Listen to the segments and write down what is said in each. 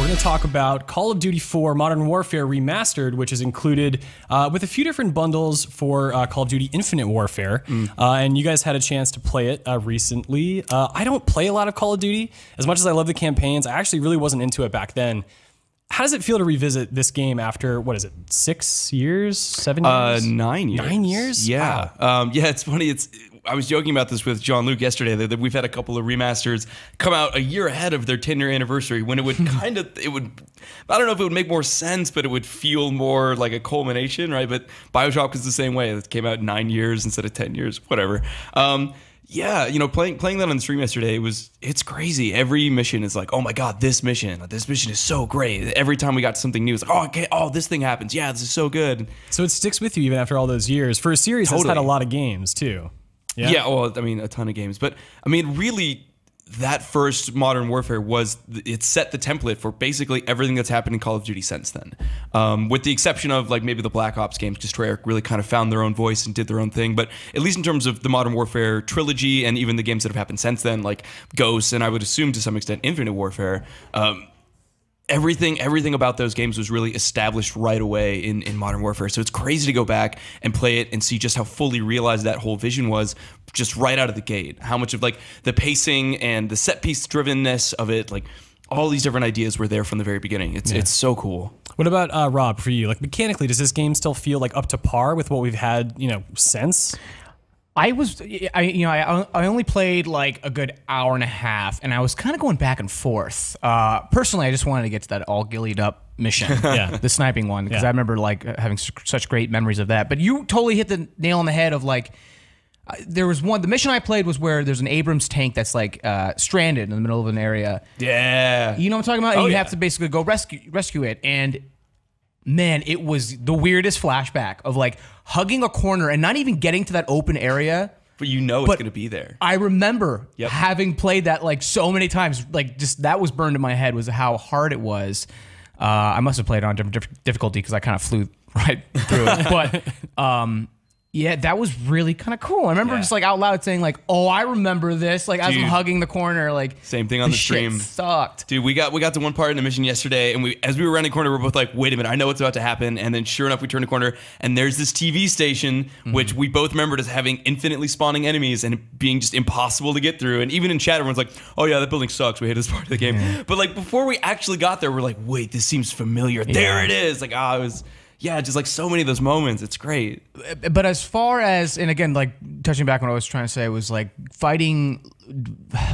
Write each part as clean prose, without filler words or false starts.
we're going to talk about Call of Duty 4 Modern Warfare Remastered, which is included with a few different bundles for Call of Duty Infinite Warfare. And you guys had a chance to play it recently. I don't play a lot of Call of Duty. As much as I love the campaigns, I actually really wasn't into it back then. How does it feel to revisit this game after, what is it, 6 years, 7 years? 9 years. 9 years? Yeah. Wow. Yeah, it's funny. I was joking about this with Jean-Luc yesterday, that we've had a couple of remasters come out a year ahead of their 10-year anniversary, when it would I don't know if it would make more sense, but it would feel more like a culmination, right? But BioShock is the same way. It came out 9 years instead of 10 years, whatever. Yeah, you know, playing that on the stream yesterday, it's crazy. Every mission is like, oh my God, this mission is so great. Every time we got something new, it's like, oh, okay, oh, this thing happens. Yeah, this is so good. So it sticks with you even after all those years. For a series that's had a lot of games too. Yeah, well, I mean, a ton of games. But, I mean, really, that first Modern Warfare it set the template for basically everything that's happened in Call of Duty since then. With the exception of, like, maybe the Black Ops games, because Treyarch really kind of found their own voice and did their own thing. But at least in terms of the Modern Warfare trilogy and even the games that have happened since then, like Ghosts, and I would assume to some extent Infinite Warfare, everything about those games was really established right away in Modern Warfare. So it's crazy to go back and play it and see just how fully realized that whole vision was just right out of the gate. How much of like the pacing and the set piece drivenness of it, like all these different ideas were there from the very beginning. It's so cool. What about Rob, for you? Like mechanically, does this game still feel like up to par with what we've had, since? I only played like a good hour and a half, and I was kind of going back and forth. Personally, I just wanted to get to that all gillied up mission, the sniping one, because I remember like having such great memories of that. But you totally hit the nail on the head of like, there was the mission I played was where there's an Abrams tank that's like stranded in the middle of an area. Yeah. You know what I'm talking about? And you have to basically go rescue it. And man, it was the weirdest flashback of like hugging a corner and not even getting to that open area. But it's going to be there. I remember having played that like so many times. Like just that was burned in my head was how hard it was. I must have played on different difficulty because I kind of flew right through it. But yeah, that was really kind of cool. I remember just like out loud saying like, "Oh, I remember this." Like as I'm hugging the corner, like same thing on the stream. Shit sucked, dude. We got to one part in the mission yesterday, and as we were around the corner, we're both like, "Wait a minute, I know what's about to happen." And then, sure enough, we turn the corner, and there's this TV station, which we both remembered as having infinitely spawning enemies and being just impossible to get through. And even in chat, everyone's like, "Oh yeah, that building sucks. We hate this part of the game." But like before we actually got there, we're like, "Wait, this seems familiar." There it is. Like, it was. Yeah, just like so many of those moments. It's great. But as far as, and again, like touching back on what I was trying to say was like fighting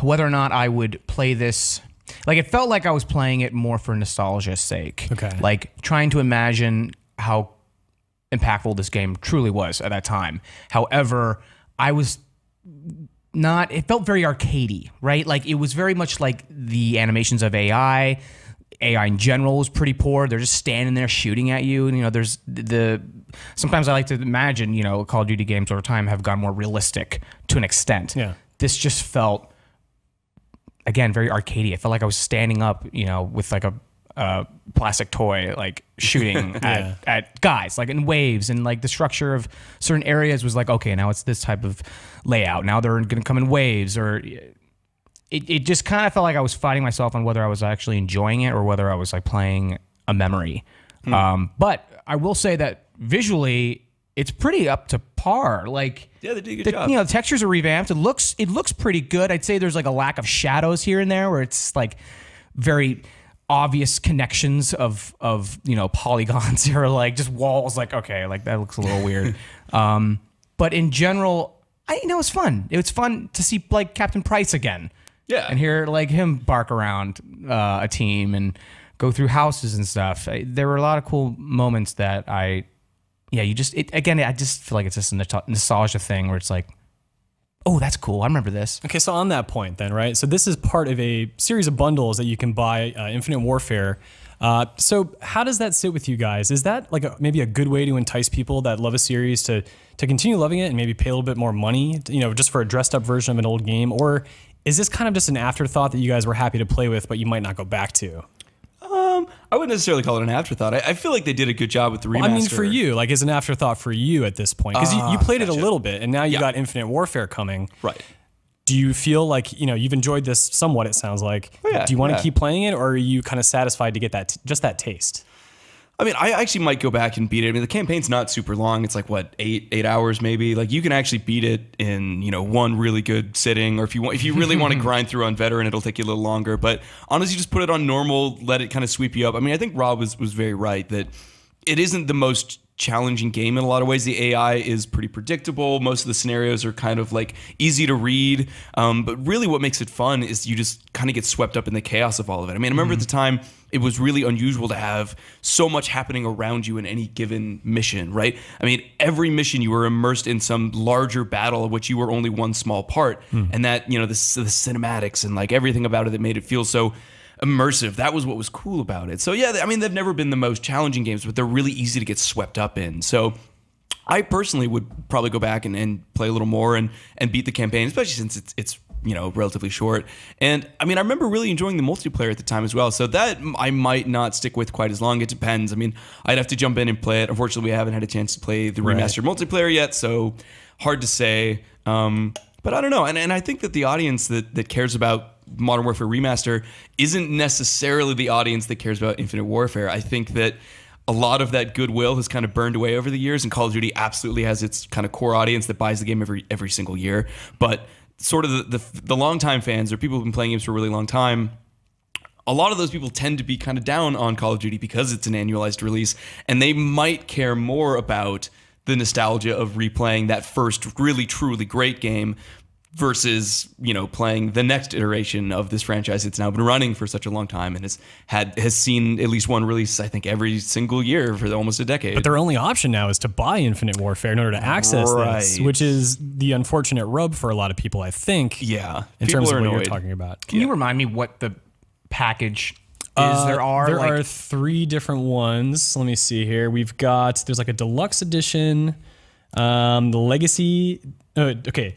whether or not I would play this. Like it felt like I was playing it more for nostalgia's sake. Okay. Like trying to imagine how impactful this game truly was at that time. However, I was not, it felt very arcadey, right? Like it was very much like the animations of AI. AI in general was pretty poor. They're just standing there shooting at you. And, there's sometimes I like to imagine, Call of Duty games over time have gone more realistic to an extent. Yeah. This just felt, again, very arcadey. It felt like I was standing up, with like a plastic toy, like shooting at guys, like in waves, and like the structure of certain areas was like, okay, now it's this type of layout. Now they're going to come in waves, or It just kind of felt like I was fighting myself on whether I was actually enjoying it or whether I was like playing a memory. But I will say that visually, it's pretty up to par. Like, yeah, they did a good job. The textures are revamped. It looks pretty good. I'd say there's like a lack of shadows here and there where it's like very obvious connections of polygons or like just walls. Like, okay, like that looks a little weird. But in general, it's fun. It was fun to see like Captain Price again. Yeah. And hear like him bark around a team and go through houses and stuff. There were a lot of cool moments that I just feel like it's just a nostalgia thing where it's like, oh, that's cool. I remember this. Okay, so on that point then, right? So this is part of a series of bundles that you can buy, Infinite Warfare. So how does that sit with you guys? Is that like maybe a good way to entice people that love a series to continue loving it and maybe pay a little bit more money, just for a dressed up version of an old game? Or is this kind of just an afterthought that you guys were happy to play with, but you might not go back to? I wouldn't necessarily call it an afterthought. I feel like they did a good job with the remaster. Well, I mean, for you, like, is an afterthought for you at this point? Because you played it a little bit, and now you got Infinite Warfare coming. Right. do you feel like, you know, you've enjoyed this somewhat, it sounds like. Oh, yeah, do you want to yeah. keep playing it, or are you kind of satisfied to get that just that taste? I mean, I actually might go back and beat it. I mean, the campaign's not super long. It's like what, eight hours maybe. Like you can actually beat it in, you know, one really good sitting. Or if you really want to grind through on veteran, it'll take you a little longer. But honestly, just put it on normal, let it kind of sweep you up. I mean, I think Rob was very right that it isn't the most challenging game in a lot of ways. The AI is pretty predictable. Most of the scenarios are kind of like easy to read. But really what makes it fun is you just kind of get swept up in the chaos of all of it. I mean, I remember at the time, it was really unusual to have so much happening around you in any given mission, right? I mean, every mission you were immersed in some larger battle of which you were only one small part. And that, you know, the cinematics and like everything about it that made it feel so immersive. That was what was cool about it. So yeah, I mean, they've never been the most challenging games, but they're really easy to get swept up in. So I personally would probably go back and play a little more and beat the campaign, especially since it's you know, relatively short. And I mean, I remember really enjoying the multiplayer at the time as well. So that I might not stick with quite as long. It depends. I mean, I'd have to jump in and play it. Unfortunately, we haven't had a chance to play the remastered multiplayer yet, so hard to say. But I don't know. And I think that the audience that cares about Modern Warfare Remaster isn't necessarily the audience that cares about Infinite Warfare. I think that a lot of that goodwill has kind of burned away over the years, and Call of Duty absolutely has its kind of core audience that buys the game every single year. But sort of the longtime fans, or people who've been playing games for a really long time, a lot of those people tend to be kind of down on Call of Duty because it's an annualized release, and they might care more about the nostalgia of replaying that first really truly great game versus, you know, playing the next iteration of this franchise. It's now been running for such a long time and has seen at least one release, I think, every single year for almost a decade. But their only option now is to buy Infinite Warfare in order to access this, which is the unfortunate rub for a lot of people, I think. Yeah. In terms of what you're talking about. Can you remind me what the package is? There are 3 different ones. Let me see here. There's like a deluxe edition, the Legacy.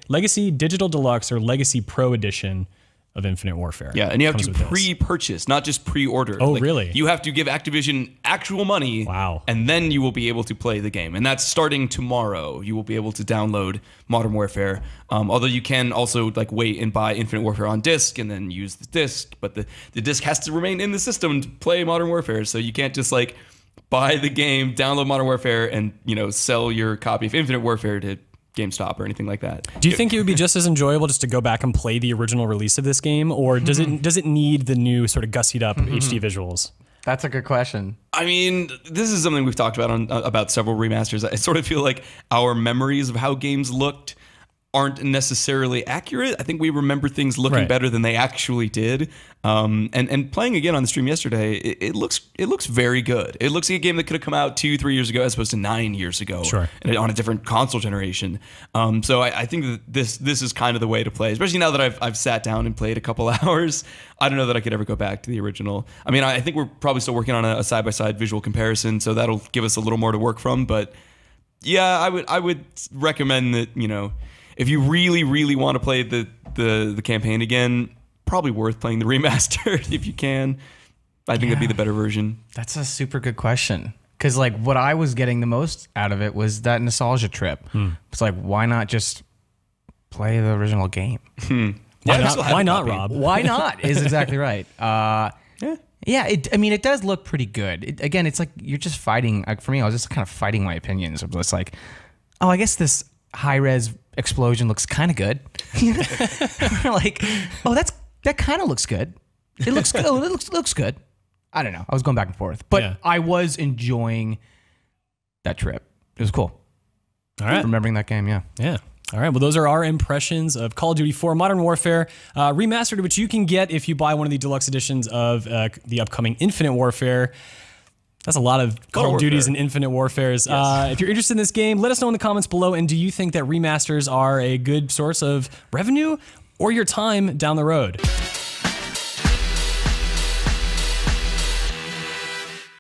Legacy Digital Deluxe or Legacy Pro Edition of Infinite Warfare. Yeah, and you have to pre-purchase, not just pre-order. Oh, really? You have to give Activision actual money. Wow. And then you will be able to play the game. And that's starting tomorrow. You will be able to download Modern Warfare. Although you can also like wait and buy Infinite Warfare on disc and then use the disc. But the disc has to remain in the system to play Modern Warfare. So you can't just like buy the game, download Modern Warfare, and, you know, sell your copy of Infinite Warfare to GameStop or anything like that. Do you think it would be just as enjoyable just to go back and play the original release of this game, or does it need the new sort of gussied up HD visuals? That's a good question. I mean, this is something we've talked about about several remasters. I sort of feel like our memories of how games looked aren't necessarily accurate. I think we remember things looking better than they actually did. And playing again on the stream yesterday, it looks very good. It looks like a game that could have come out 2-3 years ago as opposed to 9 years ago. Sure. And on a different console generation. So I think that this is kind of the way to play, especially now that I've sat down and played a couple hours. I don't know that I could ever go back to the original. I mean, I think we're probably still working on a side-by-side visual comparison, so that'll give us a little more to work from. But yeah, I would recommend that, you know, if you really, really want to play the campaign again, probably worth playing the remaster if you can. I think that'd be the better version. That's a super good question. Because like what I was getting the most out of it was that nostalgia trip. It's like, why not just play the original game? Why not, Rob? Why not is exactly right. Yeah, I mean, it does look pretty good. Again, it's like you're just fighting. For me, I was just kind of fighting my opinions of this. Like, oh, I guess this high-res explosion looks kind of good. Like, oh, that kind of looks good. It looks good. Oh, it looks good. I don't know. I was going back and forth, but I was enjoying that trip. It was cool. All right, remembering that game. Yeah. All right, well, those are our impressions of Call of Duty 4 Modern Warfare Remastered, which you can get if you buy one of the deluxe editions of the upcoming Infinite Warfare. That's a lot of Call of Duties and Infinite Warfares. Yes. If you're interested in this game, let us know in the comments below. And do you think that remasters are a good source of revenue or your time down the road?